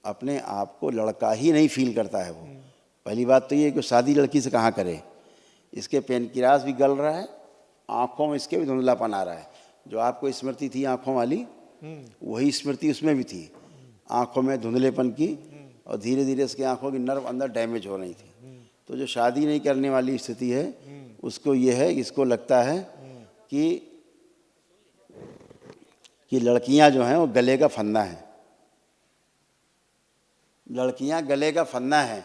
अपने आप को लड़का ही नहीं फील करता है वो। पहली बात तो ये कि शादी लड़की से कहाँ करे। इसके पेनक्रियास भी गल रहा है, आँखों में इसके भी धुंधलापन आ रहा है। जो आपको स्मृति थी आँखों वाली, वही स्मृति उसमें भी थी, आँखों में धुंधलेपन की, और धीरे धीरे इसकी आँखों की नर्व अंदर डैमेज हो रही थी। तो जो शादी नहीं करने वाली स्थिति है उसको ये है, इसको लगता है कि लड़कियां जो हैं वो गले का फंदा है, लड़कियां गले का फंदा है।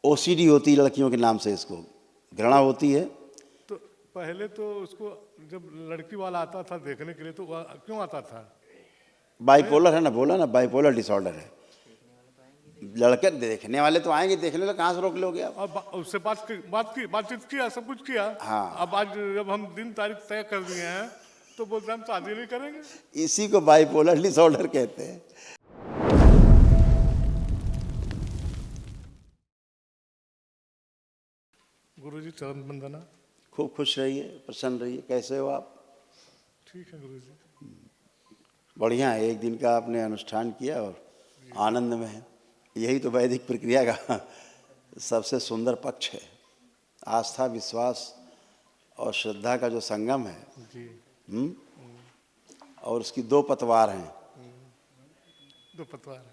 ओसीडी होती है लड़कियों के नाम से, इसको घृणा होती है। तो पहले तो उसको जब लड़की वाला आता था देखने के लिए तो क्यों आता था? बाइपोलर है ना, बोला ना, बाइपोलर डिसऑर्डर है। लड़के देखने वाले तो आएंगे, देखने वाले कहाँ से रोक लोगे आप? अब उससे बातचीत किया, सब कुछ किया। हाँ। अब आज जब हम दिन तारीख तय कर दिए हैं तो बोलते हैं हम शादी नहीं करेंगे। इसी को बाइपोलर डिसऑर्डर कहते हैं। गुरुजी चरण वंदना। खूब खुश रहिए, प्रसन्न रहिए। कैसे हो आप? ठीक है गुरुजी। बढ़िया है, एक दिन का आपने अनुष्ठान किया और आनंद में है। यही तो वैदिक प्रक्रिया का सबसे सुंदर पक्ष है। आस्था, विश्वास और श्रद्धा का जो संगम है जी। और उसकी दो पतवार हैं, दो पतवार,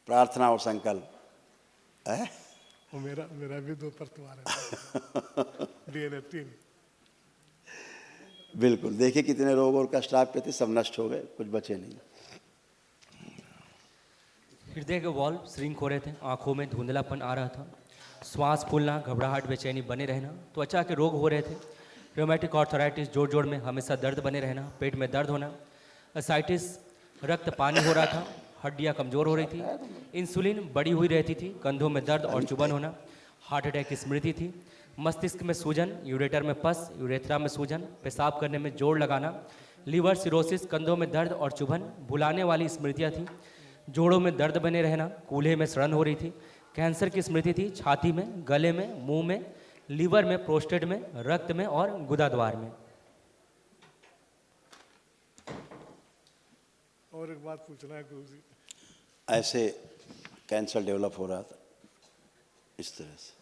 प्रार्थना और संकल्प है। वो मेरा भी दो पतवार है। डीएनए 3। बिल्कुल, देखिए कितने रोग और कष्ट आपके थे, सब नष्ट हो गए, कुछ बचे नहीं। हृदय के वॉल्व श्रिंक हो रहे थे, आंखों में धुंधलापन आ रहा था, श्वास फूलना, घबराहट, बेचैनी बने रहना, त्वचा के रोग हो रहे थे, रोमेटिक आर्थराइटिस, जोड़ जोड़ में हमेशा दर्द बने रहना, पेट में दर्द होना, एसाइटिस, रक्त पानी हो रहा था, हड्डियां कमज़ोर हो रही थी, इंसुलिन बढ़ी हुई रहती थी, कंधों में दर्द और चुभन होना, हार्ट अटैक की स्मृति थी, मस्तिष्क में सूजन, यूरेटर में पस, यूरेथ्रा में सूजन, पेशाब करने में जोड़ लगाना, लीवर सिरोसिस, कंधों में दर्द और चुभन, भुलाने वाली स्मृतियाँ थी, जोड़ों में दर्द बने रहना, कूल्हे में सड़न हो रही थी, कैंसर की स्मृति थी, छाती में, गले में, मुंह में, लीवर में, प्रोस्टेट में, रक्त में और गुदाद्वार में। और एक बात पूछना है गुरुजी। ऐसे कैंसर डेवलप हो रहा था इस तरह से।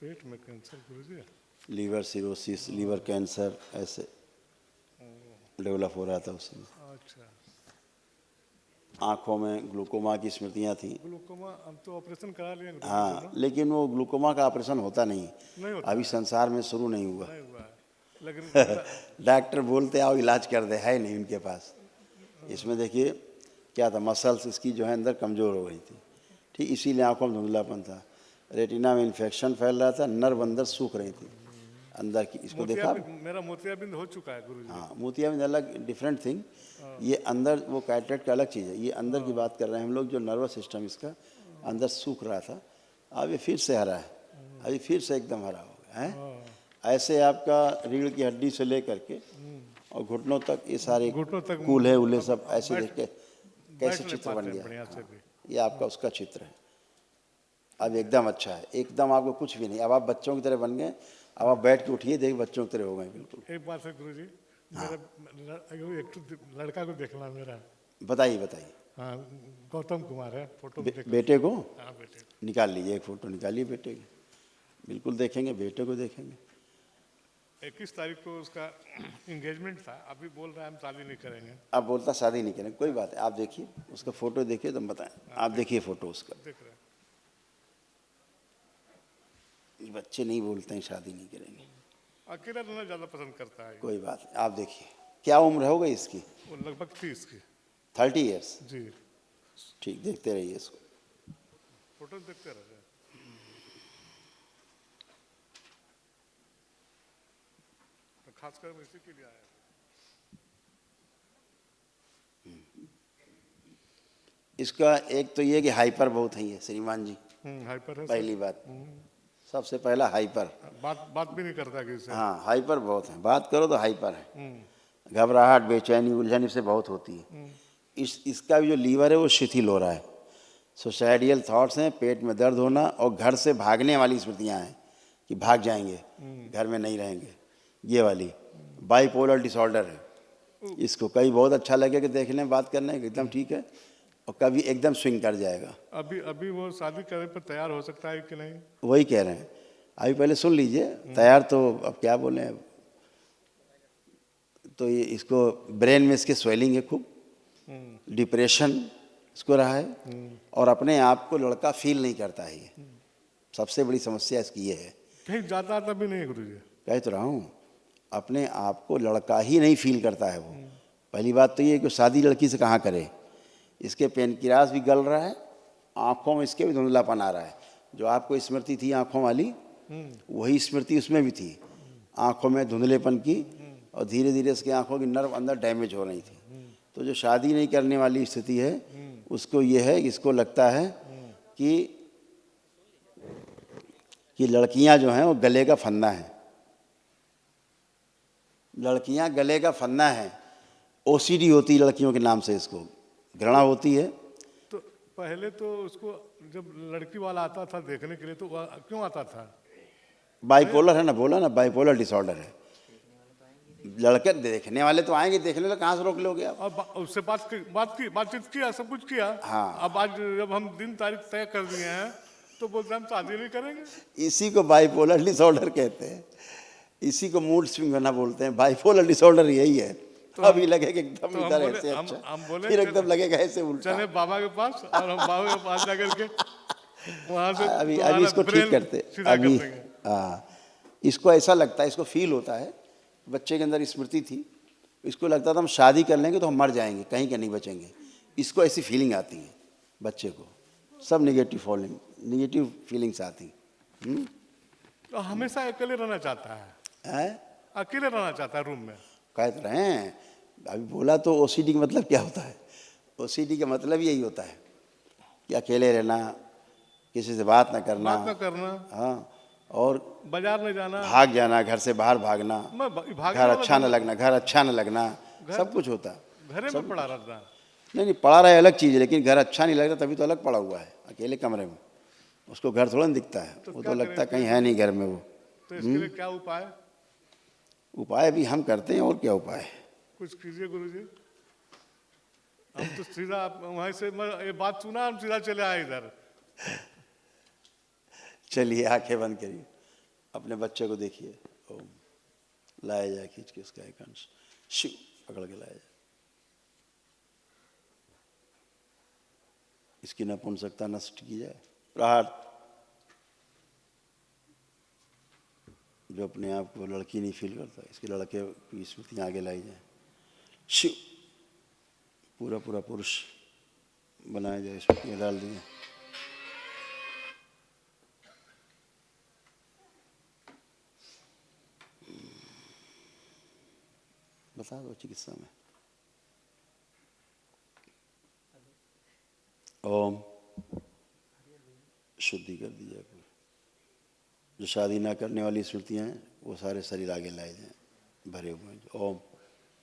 पेट में कैंसर गुरुजी? लीवर सिरोसिस, लीवर कैंसर ऐसे डेवलप हो रहा था उसमें। अच्छा। आँखों में ग्लूकोमा की स्मृतियाँ थी। ग्लूकोमा हम तो ऑपरेशन करा लिए। हाँ, लेकिन वो ग्लूकोमा का ऑपरेशन होता नहीं होता। अभी संसार में शुरू नहीं हुआ। नहीं हुआ है। लेकिन डॉक्टर बोलते आओ इलाज कर दे, है नहीं उनके पास। इसमें देखिए क्या था, मसल्स इसकी जो है अंदर कमज़ोर हो गई थी, ठीक, इसीलिए आँखों में धुंधलापन था, रेटिना में इन्फेक्शन फैल रहा था, नर्व अंदर सूख रही थी अंदर की। इसको देखा? मेरा मोतियाबिंद हो चुका है गुरुजी। हाँ, मोतियाबिंद अलग, डिफरेंट थिंग। ये अंदर वो कैटरेक्ट का अलग चीज़ है, ये अंदर की बात कर रहे हैं हम लोग। जो नर्वस सिस्टम इसका अंदर सूख रहा था, अब ये फिर से हरा है, अभी फिर से एकदम हरा हो गया है। ऐसे आपका रीढ़ की हड्डी से लेकर के और घुटनों तक ये सारे कूल्हे उल्हे सब ऐसे देख के कैसे चित्र बन गया। ये आपका उसका चित्र है। अब एकदम अच्छा है, एकदम आपको कुछ भी नहीं। अब आप बच्चों की तरह बन गए। अब आप बैठ के उठिए, देखिए बच्चों की तरह हो गए बिल्कुल। एक बात है गुरुजी, मेरा एक लड़का को देखना मेरा। बताइए बताइए। हाँ, गौतम कुमार है। फोटो बेटे को? हाँ, बेटे निकाल लीजिए, एक फ़ोटो निकालिए बेटे की। बिल्कुल देखेंगे, बेटे को देखेंगे। 21 तारीख को उसका एंगेजमेंट था, अभी बोल रहा है हम शादी नहीं करेंगे। आप बोलता शादी नहीं करेंगे, कोई बात है, आप देखिए उसका फ़ोटो, देखिए तो हम बताएं। आप देखिए फ़ोटो उसका। देख रहे हैं। ये बच्चे नहीं बोलते हैं शादी नहीं करेंगे, अकेला रहना ज़्यादा पसंद करता है। कोई बात नहीं। आप देखिए क्या उम्र हो गई इसकी? वो लगभग 30 की। 30 ईयर्स? जी। ठीक, देखते रहिए इसको। फोटो देखते रहे। खासकर मैं इसी के लिए आया। इसका एक तो ये कि हाइपर बहुत है ये श्रीमान जी। हाइपर है पहली बात, सबसे पहला हाइपर। बात भी नहीं करता किसी से। हाँ, हाइपर बहुत है, बात करो तो हाइपर है। घबराहट, बेचैनी, उलझन इससे बहुत होती है। इसका भी जो लीवर है वो शिथिल हो रहा है। सुसाइडियल थॉट्स हैं, पेट में दर्द होना और घर से भागने वाली स्मृतियाँ हैं कि भाग जाएंगे, घर में नहीं रहेंगे, ये वाली। बाइपोलर डिसऑर्डर है। इसको कभी बहुत अच्छा लगेगा देखने में, बात करने में एकदम ठीक है, और कभी एकदम स्विंग कर जाएगा। अभी अभी वो शादी करने पर तैयार हो सकता है कि नहीं? वही कह रहे हैं, अभी पहले सुन लीजिए। तैयार तो अब क्या बोले, तो ये इसको ब्रेन में इसके स्वेलिंग है खूब, डिप्रेशन इसको रहा है, और अपने आप को लड़का फील नहीं करता है। ये सबसे बड़ी समस्या इसकी ये है। कहीं जाता आता भी नहीं गुरु जी? कह तो रहा हूँ, अपने आप को लड़का ही नहीं फील करता है वो। पहली बात तो ये कि शादी लड़की से कहाँ करे, इसके पेनक्रियास भी गल रहा है, आँखों में इसके भी धुंधलापन आ रहा है। जो आपको स्मृति थी आँखों वाली, वही स्मृति उसमें भी थी, आँखों में धुंधलेपन की, और धीरे धीरे इसकी आँखों की नर्व अंदर डैमेज हो रही थी। तो जो शादी नहीं करने वाली स्थिति है, उसको ये है, इसको लगता है कि लड़कियां जो हैं वो गले का फन्ना है, लड़कियां गले का फन्ना है। ओसीडी होती है लड़कियों के नाम से, इसको घृणा होती है। तो पहले तो उसको जब लड़की वाला आता था देखने के लिए तो क्यों आता था? बाइपोलर है ना, बोला ना, बाइपोलर डिसऑर्डर है। लड़के देखने वाले तो आएंगे, देखने वाले कहाँ से रोक लोगे आप? और उससे बातचीत किया, सब कुछ किया। हाँ। अब आज जब हम दिन तारीख तय कर दिए हैं तो बोलते हैं हम शादी नहीं करेंगे। इसी को बाइपोलर डिसऑर्डर कहते हैं, इसी को मूड स्विंग होना बोलते हैं। बाइपोलर डिसऑर्डर यही है। तो अभी लगेगा एकदम तो इधर ऐसे, हम अच्छा बोले फिर एकदम लगेगा ऐसे उल्टा। चले बाबा के पास, और हम बाबा के पास जाकर के वहां से अभी तुम्हारा इसको ठीक ब्रेन करते सीधा कर अभी। देंगे। हाँ, इसको ऐसा लगता है, इसको फील होता है, बच्चे के अंदर स्मृति थी, इसको लगता था हम शादी कर लेंगे तो हम मर जाएंगे, कहीं के नहीं बचेंगे। इसको ऐसी फीलिंग आती है बच्चे को, सब निगेटिव फीलिंग्स आती। तो हमेशा अकेले रहना चाहता है, अकेले रहना चाहता है रूम में। कह तो रहे हैं, अभी बोला तो ओसीडी का मतलब क्या होता है? ओसीडी का मतलब यही होता है कि अकेले रहना, किसी से बात ना करना, हाँ, और बाजार नहीं जाना, भाग जाना, घर से बाहर भागना, घर अच्छा न लगना, घर अच्छा न लगना, सब कुछ होता है। घरे में पड़ा रहता। नहीं, पड़ा रहा है अलग चीज़ है, लेकिन घर अच्छा नहीं लगता तभी तो अलग पड़ा हुआ है अकेले कमरे में। उसको घर थोड़ा ना दिखता है, वो तो लगता है कहीं है नहीं घर में वो। तो इसके लिए क्या उपाय? उपाय भी हम करते हैं, और क्या उपाय? कुछ कीजिए गुरुजी। हम तो सीधा वहीं से ये बात सुना, हम सीधा चले आए इधर। चलिए आंखें बंद करिए, अपने बच्चे को देखिए। ओम, लाया जाए खींच के उसका एक अंश, शिव पकड़ के लाया जाए। इसकी नपुंसकता नष्ट की जाए। प्रहार, जो अपने आप को लड़की नहीं फील करता, इसके लड़के की स्मृतियाँ आगे लाई जाए। शिव पूरा पूरा पुरुष बनाया जाए, स्मृतियाँ डाल दिए। बता दो चिकित्सा में। ओम, शुद्धि कर दी जाए। जो शादी ना करने वाली स्मृतियाँ हैं वो सारे शरीर आगे लाए जाएं, भरे हुए हैं। ओम,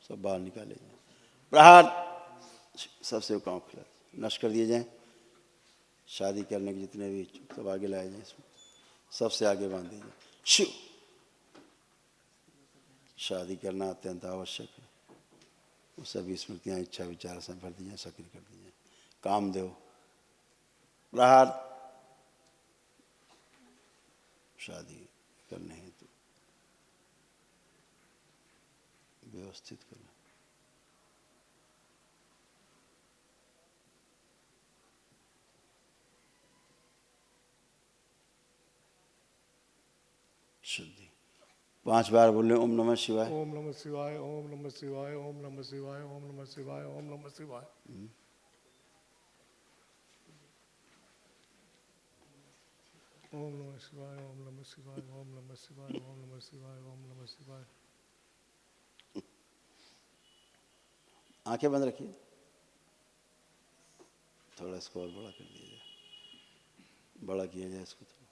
सब बाहर निकाले जाएं। प्रहार, सबसे काम खिला नष्ट कर दिए जाएं। शादी करने के जितने भी सब आगे लाए जाएं, सबसे आगे बांध दीजिए। शिव, शादी करना अत्यंत आवश्यक है। वो सभी स्मृतियाँ इच्छा विचार से भर दी जाए, सक्रिय कर दी जाए। कामदेव, प्रहार, शादी करने हेतु व्यवस्थित करना। शुद्धि 5 बार बोले ओम नमः शिवाय। ओम नमः शिवाय, ओम नमः शिवाय, ओम नमः शिवाय, ओम नमः शिवाय, ओम नमः शिवाय। ओम नमः शिवाय, ओम नमः शिवाय, ओम नमः शिवाय, ओम नमः शिवाय, ओम नमः शिवाय। आंखें बंद रखिए, थोड़ा इसको और बड़ा कर दिया जाए, बड़ा किया जाए इसको थोड़ा।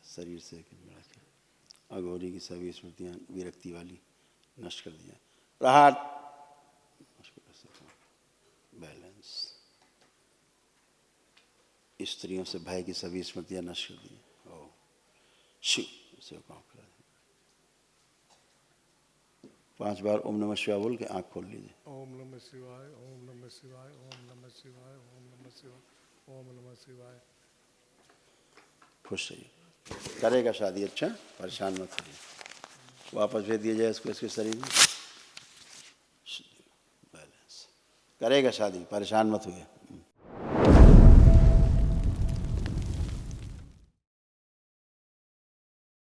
शरीर से बड़ा किया। अघोरी की सभी स्मृतियाँ विरक्ति वाली नष्ट कर दिया। प्रहार, बैलेंस, स्त्रियों से भय की सभी स्मृतियाँ नष्ट कर दी। ओ शिव से काम करा 5 बार ओम नमः शिवाय बोल के आँख खोल लीजिए। ओम नमः शिवाय, ओम नमः शिवाय, ओम नमः शिवाय, ओम नमः शिवाय, ओम नमः शिवाय। खुश रहिए, करेगा शादी, अच्छा परेशान मत होइए। वापस भेज दिया जाए इसको इसके शरीर में, बैलेंस करेगा शादी, परेशान मत होइए।